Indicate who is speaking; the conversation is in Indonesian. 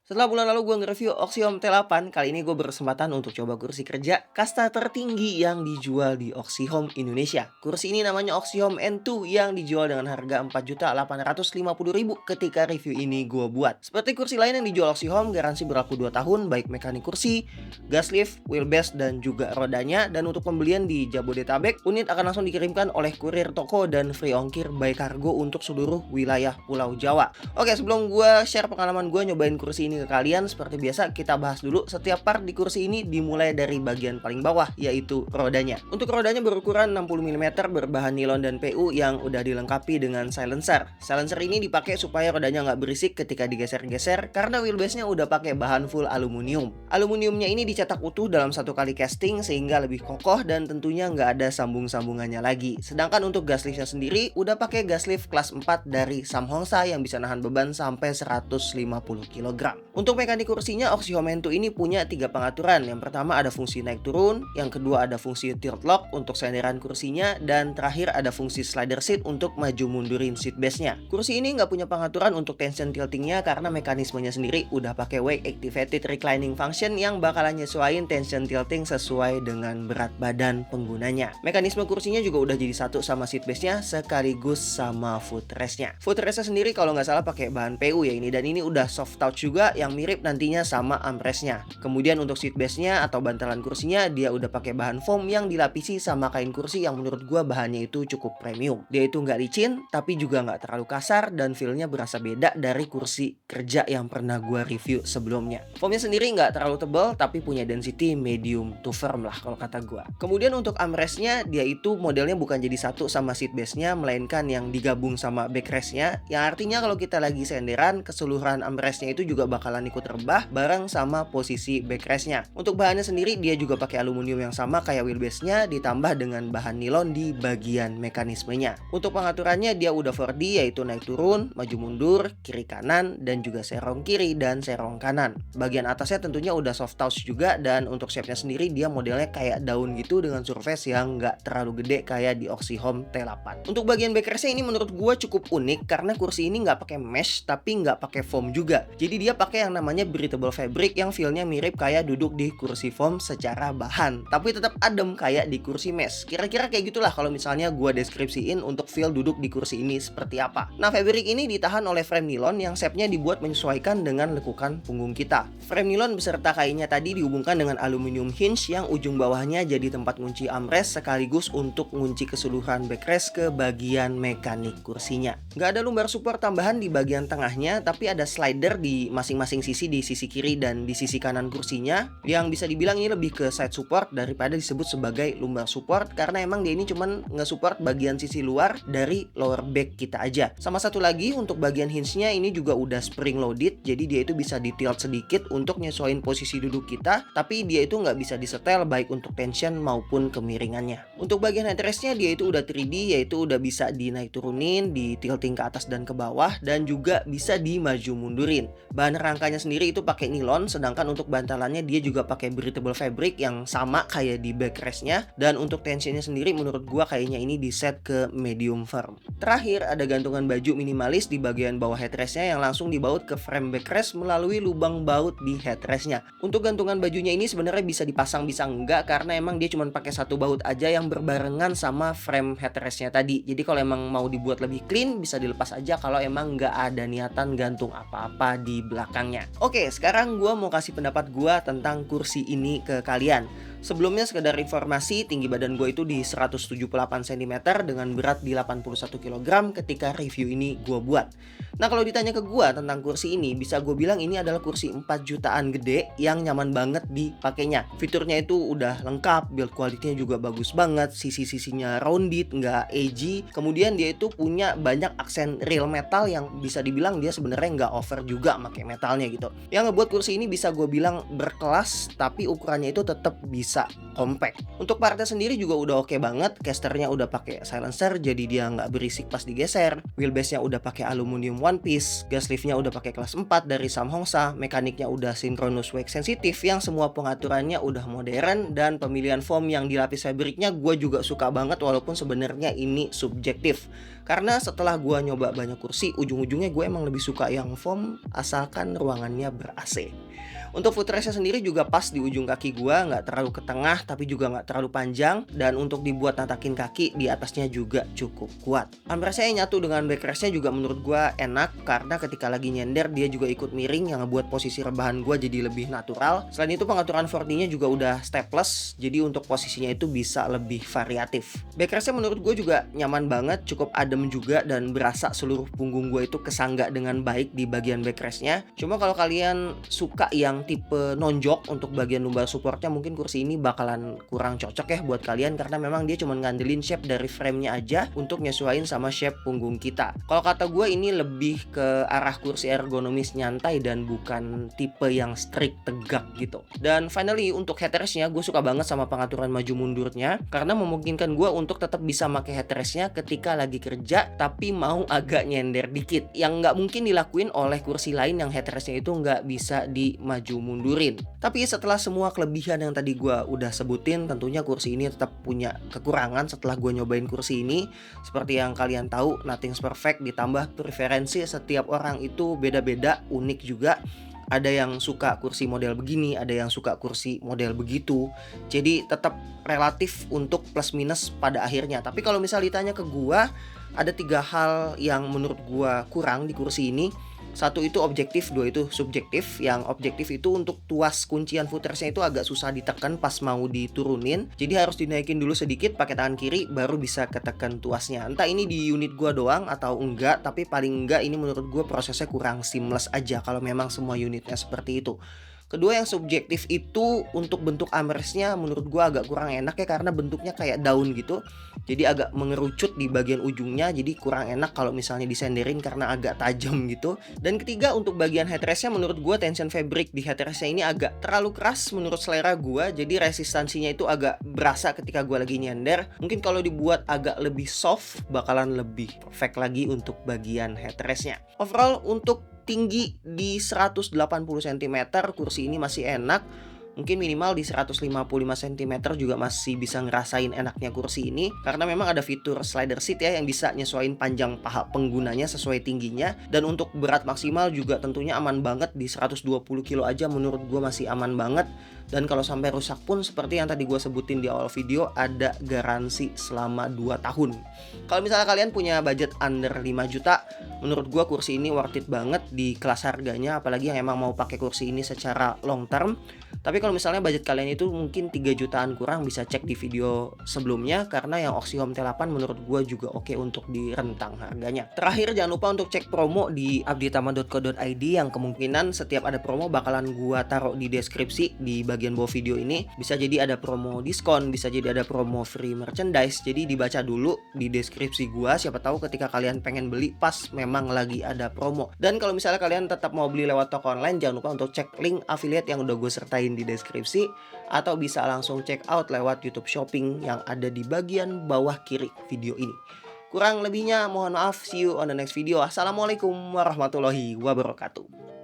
Speaker 1: Setelah bulan lalu gue nge-review Oxyom T8, kali ini gue berkesempatan untuk coba kursi kerja kasta tertinggi yang dijual di Oxyhome Indonesia. Kursi ini namanya Oxyhome N2 yang dijual dengan harga Rp4.850.000 ketika review ini gue buat. Seperti kursi lain yang dijual Oxyhome, garansi berlaku 2 tahun baik mekanik kursi, gas lift, wheelbase, dan juga rodanya. Dan untuk pembelian di Jabodetabek, unit akan langsung dikirimkan oleh kurir toko dan free ongkir by kargo untuk seluruh wilayah Pulau Jawa. Oke, sebelum gue share pengalaman gue nyobain kursi ini ke kalian, seperti biasa kita bahas dulu setiap part di kursi ini dimulai dari bagian paling bawah, yaitu rodanya. Untuk rodanya berukuran 60 mm berbahan nilon dan PU yang udah dilengkapi dengan silencer. Silencer ini dipakai supaya rodanya nggak berisik ketika digeser-geser karena wheelbase-nya udah pakai bahan full aluminium. Aluminiumnya ini dicetak utuh dalam satu kali casting sehingga lebih kokoh dan tentunya nggak ada sambung-sambungannya lagi. Sedangkan untuk gas liftnya sendiri udah pakai gas lift kelas 4 dari Samhongsa yang bisa nahan beban sampai 150 kg. Untuk mekanik kursinya, Oxyhome N2 ini punya 3 pengaturan. Yang pertama ada fungsi naik turun, yang kedua ada fungsi tilt lock untuk senderan kursinya, dan terakhir ada fungsi slider seat untuk maju mundurin seat base-nya. Kursi ini nggak punya pengaturan untuk tension tiltingnya karena mekanismenya sendiri udah pakai wake activated reclining function yang bakalan nyesuaiin tension tilting sesuai dengan berat badan penggunanya. Mekanisme kursinya juga udah jadi satu sama seat base-nya sekaligus sama footrest-nya. Footrest-nya sendiri kalau nggak salah pakai bahan PU ya ini, dan ini udah soft touch juga yang mirip nantinya sama armrest-nya. Kemudian untuk seat base-nya atau bantalan kursinya dia udah pakai bahan foam yang dilapisi sama kain kursi yang menurut gua bahannya itu cukup premium. Dia itu nggak licin tapi juga nggak terlalu kasar dan feel-nya berasa beda dari kursi kerja yang pernah gua review sebelumnya. Foamnya sendiri nggak terlalu tebal tapi punya density medium to firm lah kalau kata gua. Kemudian untuk armrest-nya dia itu modelnya bukan jadi satu sama seat base-nya melainkan yang digabung sama backrest-nya, yang artinya kalau kita lagi senderan keseluruhan armrest-nya itu juga bakalan ikut rebah bareng sama posisi backrest-nya. Untuk bahannya sendiri dia juga pakai aluminium yang sama kayak wheelbase-nya ditambah dengan bahan nilon di bagian mekanismenya. Untuk pengaturannya dia udah 4D yaitu naik turun, maju mundur, kiri kanan, dan juga serong kiri dan serong kanan. Bagian atasnya tentunya udah soft touch juga, dan untuk shape-nya sendiri dia modelnya kayak daun gitu dengan surface yang nggak terlalu gede kayak di Oxyhome T8. Untuk bagian backrest-nya ini menurut gue cukup unik karena kursi ini nggak pakai mesh tapi nggak pakai foam juga. Jadi dia pakai yang namanya breathable fabric yang feel-nya mirip kayak duduk di kursi foam secara bahan, tapi tetap adem kayak di kursi mesh. Kira-kira kayak gitulah kalau misalnya gue deskripsiin untuk feel duduk di kursi ini seperti apa. Nah, fabric ini ditahan oleh frame nilon yang shape-nya dibuat menyesuaikan dengan lekukan punggung kita. Frame nilon beserta kainnya tadi dihubungkan dengan aluminium hinge yang ujung bawahnya jadi tempat kunci armrest sekaligus untuk kunci keseluruhan backrest ke bagian mekanik kursinya. Nggak ada lumbar support tambahan di bagian tengahnya, tapi ada slider di masing-masing sisi, di sisi kiri dan di sisi kanan kursinya, yang bisa dibilang ini lebih ke side support daripada disebut sebagai lumbar support karena emang dia ini cuman nge-support bagian sisi luar dari lower back kita aja. Sama satu lagi untuk bagian hinge-nya ini juga udah spring loaded, jadi dia itu bisa ditilt sedikit untuk nyesuaiin posisi duduk kita, tapi dia itu nggak bisa disetel baik untuk tension maupun kemiringannya. Untuk bagian headrest-nya dia itu udah 3D, yaitu udah bisa dinaik turunin, di tilting ke atas dan ke bawah, dan juga bisa dimaju mundurin. Bahan rangkanya sendiri itu pakai nilon, sedangkan untuk bantalannya dia juga pakai breathable fabric yang sama kayak di backrest-nya, dan untuk tensionnya sendiri menurut gua kayaknya ini di set ke medium firm. Terakhir ada gantungan baju minimalis di bagian bawah headrest-nya yang langsung dibaut ke frame backrest melalui lubang baut di headrest-nya. Untuk gantungan bajunya ini sebenarnya bisa dipasang bisa enggak karena emang dia cuma pakai satu baut aja yang berbarengan sama frame headrest-nya tadi. Jadi kalau emang mau dibuat lebih clean bisa dilepas aja kalau emang nggak ada niatan gantung apa-apa di belakangnya. Oke, sekarang gue mau kasih pendapat gue tentang kursi ini ke kalian. Sebelumnya sekedar informasi, tinggi badan gue itu di 178 cm dengan berat di 81 kg ketika review ini gue buat. Nah, kalau ditanya ke gue tentang kursi ini, bisa gue bilang ini adalah kursi 4 jutaan gede yang nyaman banget dipakainya. Fiturnya itu udah lengkap, build quality-nya juga bagus banget, sisi-sisinya rounded, nggak edgy. Kemudian dia itu punya banyak aksen real metal yang bisa dibilang dia sebenarnya nggak over juga pakai metalnya gitu. Yang ngebuat kursi ini bisa gue bilang berkelas, tapi ukurannya itu tetap bisa compact. Untuk partnya sendiri juga udah oke banget, casternya udah pakai silencer jadi dia nggak berisik pas digeser. Wheelbase-nya udah pakai aluminium one piece, gas lift-nya udah pakai kelas 4 dari Samhongsa, mekaniknya udah synchronous wake sensitif yang semua pengaturannya udah modern, dan pemilihan foam yang dilapis fabriknya gue juga suka banget walaupun sebenarnya ini subjektif. Karena setelah gua nyoba banyak kursi, ujung-ujungnya gue emang lebih suka yang foam asalkan ruangannya ber-AC. Untuk footrestnya sendiri juga pas di ujung kaki gua, nggak terlalu ke tengah tapi juga nggak terlalu panjang, dan untuk dibuat natakin kaki di atasnya juga cukup kuat. Armrestnya yang nyatu dengan backrestnya juga menurut gua enak karena ketika lagi nyender dia juga ikut miring yang ngebuat posisi rebahan gua jadi lebih natural. Selain itu pengaturan 4D-nya juga udah stepless, jadi untuk posisinya itu bisa lebih variatif. Backrestnya menurut gue juga nyaman banget, cukup adem juga dan berasa seluruh punggung gue itu kesangga dengan baik di bagian backrestnya. Cuma kalau kalian suka yang tipe nonjok untuk bagian lumbar supportnya, mungkin kursi ini bakalan kurang cocok ya buat kalian karena memang dia cuma ngandelin shape dari framenya aja untuk nyesuaiin sama shape punggung kita. Kalau kata gue ini lebih ke arah kursi ergonomis nyantai dan bukan tipe yang strict tegak gitu. Dan finally untuk headrestnya gue suka banget sama pengaturan maju mundurnya karena memungkinkan gue untuk tetap bisa pakai headrestnya ketika lagi kerja tapi mau agak nyender dikit, yang nggak mungkin dilakuin oleh kursi lain yang headrestnya itu nggak bisa dimaju mundurin. Tapi setelah semua kelebihan yang tadi gue udah sebutin, tentunya kursi ini tetap punya kekurangan setelah gue nyobain kursi ini. Seperti yang kalian tahu, nothing's perfect, ditambah preferensi setiap orang itu beda-beda, unik juga. Ada yang suka kursi model begini, ada yang suka kursi model begitu. Jadi tetap relatif untuk plus minus pada akhirnya. Tapi kalau misal ditanya ke gua, ada 3 hal yang menurut gua kurang di kursi ini. Satu itu objektif, dua itu subjektif. Yang objektif itu untuk tuas kuncian footrestnya itu agak susah ditekan pas mau diturunin. Jadi harus dinaikin dulu sedikit pakai tangan kiri baru bisa ketekan tuasnya. Entah ini di unit gua doang atau enggak, tapi paling enggak ini menurut gua prosesnya kurang seamless aja kalau memang semua unitnya seperti itu. Kedua yang subjektif itu untuk bentuk armrestnya menurut gua agak kurang enak ya karena bentuknya kayak daun gitu. Jadi agak mengerucut di bagian ujungnya, jadi kurang enak kalau misalnya disenderin karena agak tajam gitu. Dan ketiga untuk bagian headrestnya menurut gua tension fabric di headrestnya ini agak terlalu keras menurut selera gua. Jadi resistansinya itu agak berasa ketika gua lagi nyender. Mungkin kalau dibuat agak lebih soft bakalan lebih perfect lagi untuk bagian headrestnya. Overall untuk tinggi di 180 cm kursi ini masih enak. Mungkin minimal di 155 cm juga masih bisa ngerasain enaknya kursi ini karena memang ada fitur slider seat ya yang bisa nyesuaiin panjang paha penggunanya sesuai tingginya. Dan untuk berat maksimal juga tentunya aman banget, di 120 kilo aja menurut gue masih aman banget. Dan kalau sampai rusak pun seperti yang tadi gue sebutin di awal video, ada garansi selama 2 tahun. Kalau misalnya kalian punya budget under 5 juta, menurut gue kursi ini worth it banget di kelas harganya, apalagi yang emang mau pakai kursi ini secara long term. Tapi kalau misalnya budget kalian itu mungkin 3 jutaan kurang, bisa cek di video sebelumnya karena yang Oxyhome T8 menurut gue juga oke untuk di rentang harganya. Terakhir jangan lupa untuk cek promo di updatama.co.id yang kemungkinan setiap ada promo bakalan gue taruh di deskripsi di bagian bawah video ini. Bisa jadi ada promo diskon, bisa jadi ada promo free merchandise. Jadi dibaca dulu di deskripsi gue, siapa tahu ketika kalian pengen beli pas memang lagi ada promo. Dan kalau misalnya kalian tetap mau beli lewat toko online, jangan lupa untuk cek link affiliate yang udah gue sertain di deskripsi, atau bisa langsung check out lewat YouTube Shopping yang ada di bagian bawah kiri video ini. Kurang lebihnya mohon maaf, see you on the next video. Assalamualaikum warahmatullahi wabarakatuh.